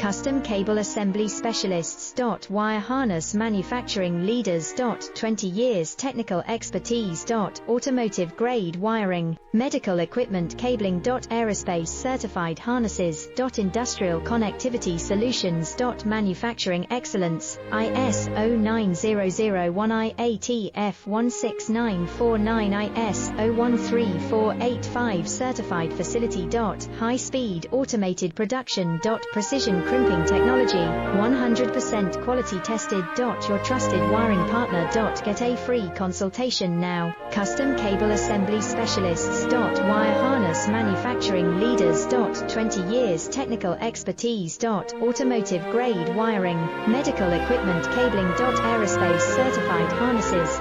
Custom Cable Assembly Specialists. Wire Harness Manufacturing Leaders. 20 years technical expertise. Automotive grade wiring, medical equipment cabling. Aerospace certified harnesses. Industrial connectivity solutions. Manufacturing excellence, ISO 9001 IATF 16949 ISO 13485 certified facility. High speed automated production. Precision crimping technology, 100% quality tested. Your trusted wiring partner. Get a free consultation now. Custom Cable Assembly Specialists. Wire Harness Manufacturing Leaders. 20 years technical expertise. Automotive grade wiring, medical equipment cabling. Aerospace certified harnesses.